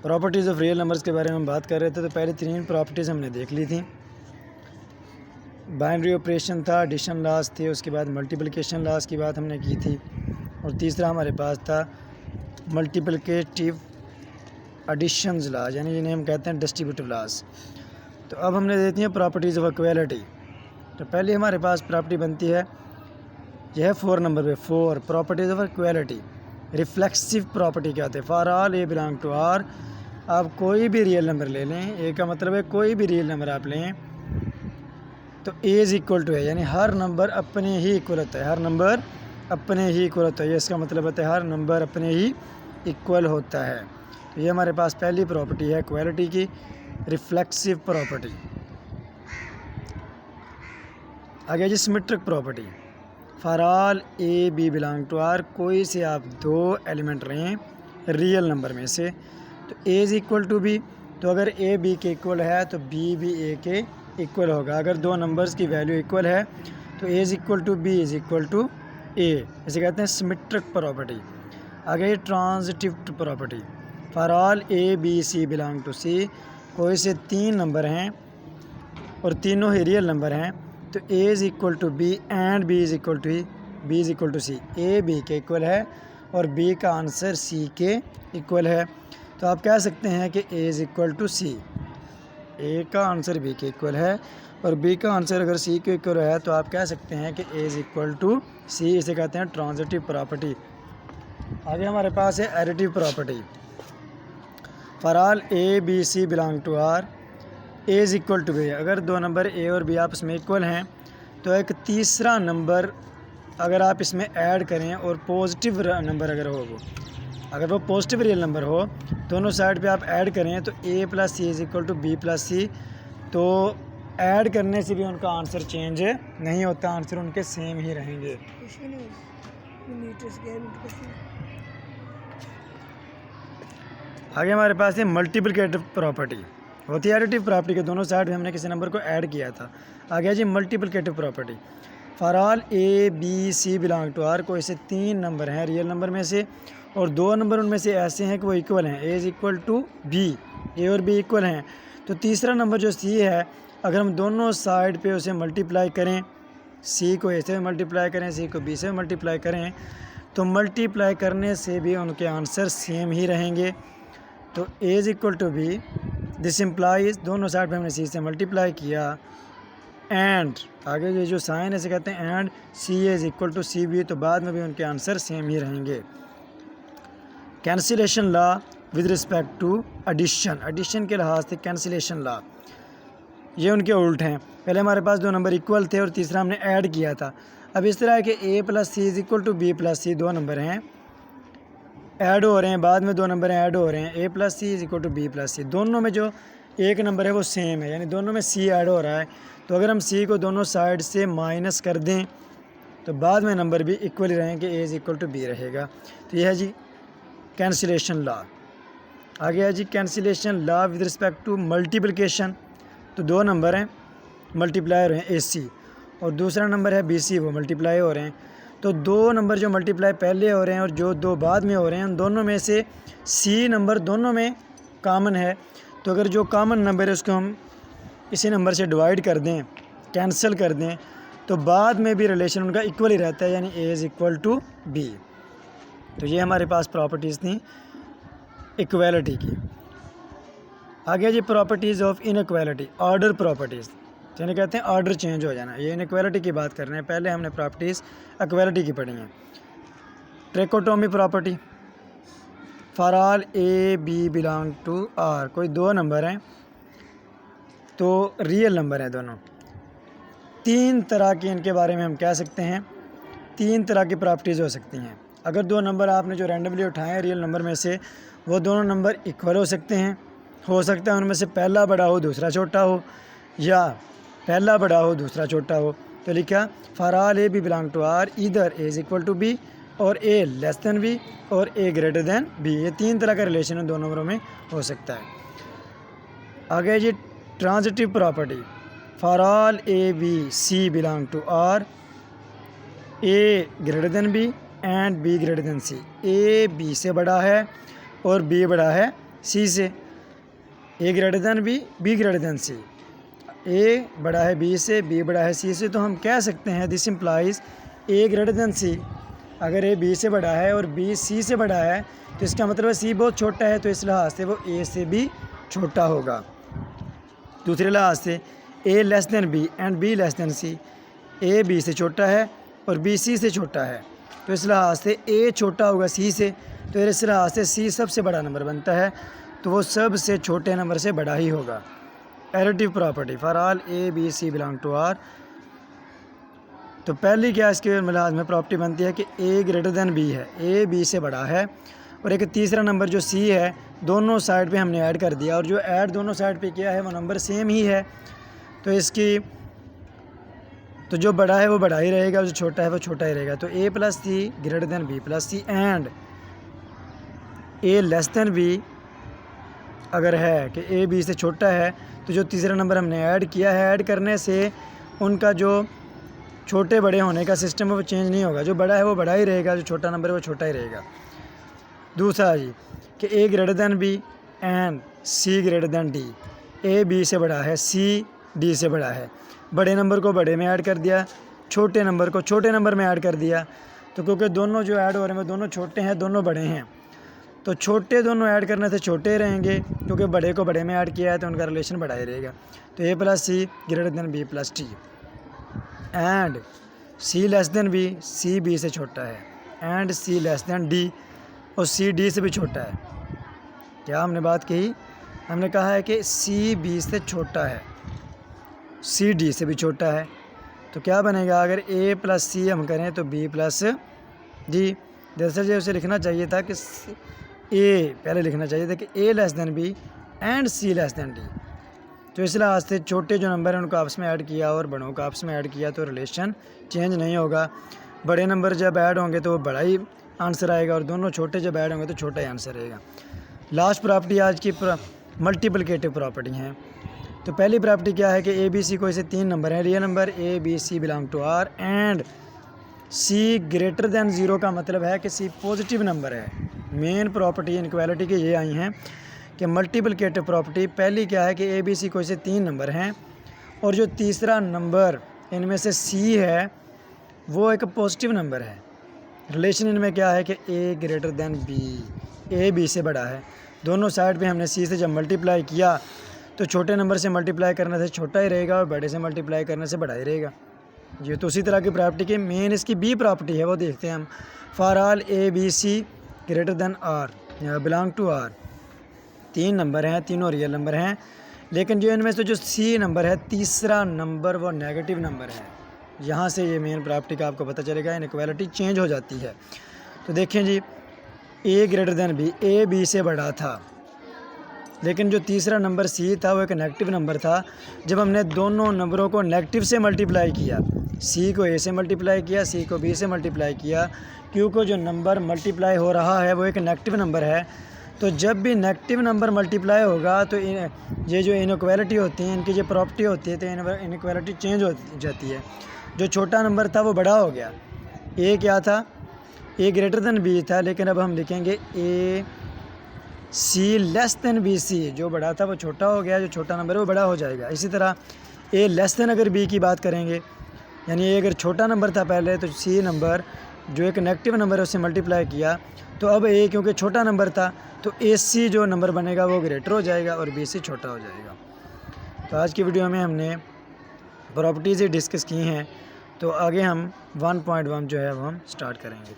Properties of real numbers के बारे में हम बात कर रहे थे। तो पहले 3 प्रॉपर्टीज़ हमने देख ली थी। बाइनरी ऑपरेशन था, एडिशन लॉस थे, उसके बाद मल्टीप्लिकेशन लॉस की बात हमने की थी, और तीसरा हमारे पास था मल्टीप्लिकेटिव एडिशंस लॉस, यानी जिन्हें हम कहते हैं डिस्ट्रीब्यूटिव लॉस। तो अब हमने देती हैं प्रॉपर्टीज़ ऑफ इक्वालिटी। तो पहले हमारे पास प्रॉपर्टी बनती है, यह 4 नंबर पे 4 properties of equality. Reflexive property क्या होते हैं? For all a belong to R. आप कोई भी रियल नंबर ले लें, ए का मतलब है कोई भी रियल नंबर आप लें तो ए इज़ इक्वल टू है, यानी हर नंबर अपने ही इक्वल होता है, हर नंबर अपने ही इक्वल होता है। इसका मतलब होता है हर नंबर अपने ही इक्वल होता है। तो ये हमारे पास पहली प्रॉपर्टी है इक्वालिटी की, रिफ्लेक्सिव प्रॉपर्टी। आगे जी symmetric property. For all a b belong to R, कोई से आप 2 एलिमेंट लें रियल नंबर में से, तो a is equal to b. तो अगर ए बी के इक्वल है तो बी भी ए के इक्वल होगा। अगर 2 नंबर्स की वैल्यू इक्वल है तो a is equal to b is equal to a, इसे कहते हैं सिमेट्रिक प्रॉपर्टी। आगे transitive property. For all a b c belong to c, कोई से 3 नंबर हैं और तीनों ही रियल नंबर हैं, तो a is equal to b and b is equal to c. A b के इक्वल है और बी का आंसर सी के इक्वल है। तो आप कह सकते हैं कि a is equal to c. ए का आंसर बी के इक्वल है और बी का आंसर अगर सी के इक्वल है तो आप कह सकते हैं कि a is equal to c. इसे कहते हैं ट्रांजिटिव प्रॉपर्टी। आगे हमारे पास है additive property. For all a b c belong to R, a is equal to b. अगर 2 नंबर ए और बी आपस में इक्वल हैं तो एक तीसरा नंबर अगर आप इसमें ऐड करें और पॉजिटिव नंबर अगर वो पॉजिटिव रियल नंबर हो, दोनों साइड पे आप ऐड करें तो a plus c is equal to b plus c. तो ऐड करने से भी उनका आंसर चेंज नहीं होता, आंसर उनके सेम ही रहेंगे। आगे हमारे पास है मल्टीप्लिकेटिव प्रॉपर्टी। होती है एडिटिव प्रॉपर्टी के दोनों साइड में हमने किसी नंबर को ऐड किया था। आ गया जी multiplicative property. For all a b c belong to R, कोई से 3 नंबर हैं रियल नंबर में से और 2 नंबर उनमें से ऐसे हैं कि वो इक्वल हैं, a is equal to b, a और बी इक्वल हैं। तो तीसरा नंबर जो सी है, अगर हम दोनों साइड पे उसे मल्टीप्लाई करें, सी को ए से मल्टीप्लाई करें, सी को बी से मल्टीप्लाई करें, तो मल्टीप्लाई करने से भी उनके आंसर सेम ही रहेंगे। तो a is equal to b, this implies दोनों साइड पे हमने सी से मल्टीप्लाई किया, एंड आगे ये जो साइन है इसे कहते हैं and c is equal to c b, तो बाद में भी उनके आंसर सेम ही रहेंगे। Cancellation law with respect to addition, addition के लिहाज से कैंसिलेशन लॉ ये उनके उल्ट हैं। पहले हमारे पास 2 नंबर इक्वल थे और तीसरा हमने ऐड किया था। अब इस तरह के a plus c is equal to b plus c 2 number हैं, ऐड हो रहे हैं, बाद में 2 नंबर ऐड हो रहे हैं, a plus c is equal to b plus c. दोनों में जो एक नंबर है वो सेम है, यानी दोनों में सी ऐड हो रहा है। तो अगर हम सी को दोनों साइड से माइनस कर दें तो बाद में नंबर भी इक्वल ही रहेंगे, a is equal to b रहेगा। तो यह है जी कैंसिलेशन लॉ। आगे है जी cancellation law with respect to multiplication. तो 2 नंबर हैं, मल्टीप्लाई हो रहे हैं, ए सी, और दूसरा नंबर है बी सी, वो मल्टीप्लाई हो रहे हैं। तो 2 नंबर जो मल्टीप्लाई पहले हो रहे हैं और जो 2 बाद में हो रहे हैं, उन दोनों में से सी नंबर दोनों में कॉमन है। तो अगर जो कॉमन नंबर है उसको हम इसी नंबर से डिवाइड कर दें, कैंसिल कर दें, तो बाद में भी रिलेशन उनका इक्वल ही रहता है, यानी a is equal to b. तो ये हमारे पास प्रॉपर्टीज़ थी इक्वालिटी की। आगे जी properties of inequality, order properties, यानी कहते हैं ऑर्डर चेंज हो जाना। ये इनइक्वालिटी की बात कर रहे हैं, पहले हमने प्रॉपर्टीज़ इक्वालिटी की पढ़ी हैं। Trichotomy property. For all a b belong to R, कोई 2 नंबर हैं तो रियल नंबर हैं दोनों। 3 तरह के इनके बारे में हम कह सकते हैं, 3 तरह की प्रॉपर्टीज़ हो सकती हैं। अगर 2 नंबर आपने जो रैंडमली उठाए हैं रियल नंबर में से, वो दोनों नंबर इक्वल हो सकते हैं। हो सकता है उनमें से पहला बड़ा हो दूसरा छोटा हो, या पहला बड़ा हो दूसरा छोटा हो। तो लिखा for all a b belong to R, इधर a is equal to b और ए लेस दैन बी और ए ग्रेटर दैन बी। ये 3 तरह का रिलेशन इन 2 नंबरों में हो सकता है। आगे जी transitive property. For all a b c belong to R, a greater than b and b greater than c. A b से बड़ा है और बी बड़ा है सी से, a greater than b greater than c. A बड़ा है B से, बी बड़ा है सी से, तो हम कह सकते हैं this implies a greater than c. अगर ए बी से बड़ा है और बी सी से बड़ा है तो इसका मतलब है सी बहुत छोटा है, तो इस लिहाज से वो ए से भी छोटा होगा। दूसरे लिहाज से a less than b and b less than c, a b से छोटा है और बी सी से छोटा है, तो इस लिहाज से ए छोटा होगा सी से, तो इस लिहाज से सी सबसे बड़ा नंबर बनता है, तो वो सबसे छोटे नंबर से बड़ा ही होगा। Additive property for all a b c belong to R. तो पहली क्या इसके लिहाज में प्रॉपर्टी बनती है कि ए ग्रेटर दैन बी है, ए बी से बड़ा है, और एक तीसरा नंबर जो सी है दोनों साइड पे हमने ऐड कर दिया, और जो ऐड दोनों साइड पे किया है वो नंबर सेम ही है, तो इसकी तो जो बड़ा है वो बड़ा ही रहेगा, जो छोटा है वो छोटा ही रहेगा। तो a plus c greater than b plus c and a less than b अगर है कि ए बी से छोटा है, तो जो तीसरा नंबर हमने ऐड किया है, ऐड करने से उनका जो छोटे बड़े होने का सिस्टम है वो चेंज नहीं होगा, जो बड़ा है वो बड़ा ही रहेगा, जो छोटा नंबर है वो छोटा ही रहेगा। दूसरा जी कि a greater than b and c greater than d, a b से बड़ा है, सी डी से बड़ा है, बड़े नंबर को बड़े में ऐड कर दिया, छोटे नंबर को छोटे नंबर में ऐड कर दिया, तो क्योंकि दोनों जो ऐड हो रहे हैं वो दोनों छोटे हैं, दोनों बड़े हैं, तो छोटे दोनों ऐड करने से छोटे ही रहेंगे, क्योंकि बड़े को बड़े में ऐड किया है तो उनका रिलेशन बड़ा ही रहेगा। तो a plus c greater than b plus t and c less than b, c b से छोटा है, and c less than d, और सी डी से भी छोटा है। क्या हमने बात कही? हमने कहा है कि सी बी से छोटा है, सी डी से भी छोटा है, तो क्या बनेगा अगर ए प्लस सी हम करें तो बी प्लस डी। दरअसल जो उसे लिखना चाहिए था कि ए पहले लिखना चाहिए था कि a less than b and c less than d, तो इस लिहाज से छोटे जो नंबर हैं उनको आपस में ऐड किया और बड़ों को आपस में ऐड किया तो रिलेशन चेंज नहीं होगा। बड़े नंबर जब ऐड होंगे तो वो बड़ा ही आंसर आएगा, और दोनों छोटे जब ऐड होंगे तो छोटा ही आंसर रहेगा। लास्ट प्रॉपर्टी आज की मल्टीप्लिकेटिव प्रॉपर्टी हैं। तो पहली प्रॉपर्टी क्या है कि ए बी सी कोई से 3 नंबर हैं, real number a b c belong to R and c greater than 0 का मतलब है कि सी पॉजिटिव नंबर है। मेन प्रॉपर्टी इनक्वालिटी की ये आई हैं कि मल्टीप्लिकेटिव प्रॉपर्टी पहली क्या है कि ए बी सी कोई से 3 नंबर हैं, और जो तीसरा नंबर इनमें से सी है वो एक पॉजिटिव नंबर है। रिलेशन इनमें क्या है कि a greater than b, a b से बड़ा है, दोनों साइड पे हमने सी से जब मल्टीप्लाई किया तो छोटे नंबर से मल्टीप्लाई करने से छोटा ही रहेगा और बड़े से मल्टीप्लाई करने से बड़ा ही रहेगा। ये तो उसी तरह की प्रॉपर्टी की मेन इसकी बी प्रॉपर्टी है, वो देखते हैं हम। For all a b c greater than R belong to R, 3 number हैं, तीनों रियल नंबर हैं, लेकिन जो इनमें से जो सी नंबर है तीसरा नंबर वो नेगेटिव नंबर है। यहाँ से ये मेन प्रॉपर्टी का आपको पता चलेगा, इनइक्वालिटी चेंज हो जाती है। तो देखें जी, a greater than b, a b से बड़ा था, लेकिन जो तीसरा नंबर सी था वो एक नेगेटिव नंबर था। जब हमने दोनों नंबरों को नेगेटिव से मल्टीप्लाई किया, सी को ए से मल्टीप्लाई किया, सी को बी से मल्टीप्लाई किया, क्योंकि जो नंबर मल्टीप्लाई हो रहा है वो एक नेगेटिव नंबर है, तो जब भी नेगेटिव नंबर मल्टीप्लाई होगा तो ये जो इनइक्वालिटी होती है, इनकी जो प्रॉपर्टी होती है, तो इनइक्वालिटी चेंज हो जाती है। जो छोटा नंबर था वो बड़ा हो गया, ए क्या था, ए ग्रेटर दैन बी था, लेकिन अब हम लिखेंगे ए सी लेस दैन बी सी, जो बड़ा था वो छोटा हो गया, जो छोटा नंबर है वो बड़ा हो जाएगा। इसी तरह ए लेस दैन अगर बी की बात करेंगे, यानी ए अगर छोटा नंबर था पहले, तो सी नंबर जो एक नेगेटिव नंबर है उससे मल्टीप्लाई किया, तो अब ए क्योंकि छोटा नंबर था तो ए सी जो नंबर बनेगा वो ग्रेटर हो जाएगा और बी सी छोटा हो जाएगा। तो आज की वीडियो में हमने प्रॉपर्टीज़ डिस्कस की हैं, तो आगे हम 1.1 जो है वो हम स्टार्ट करेंगे।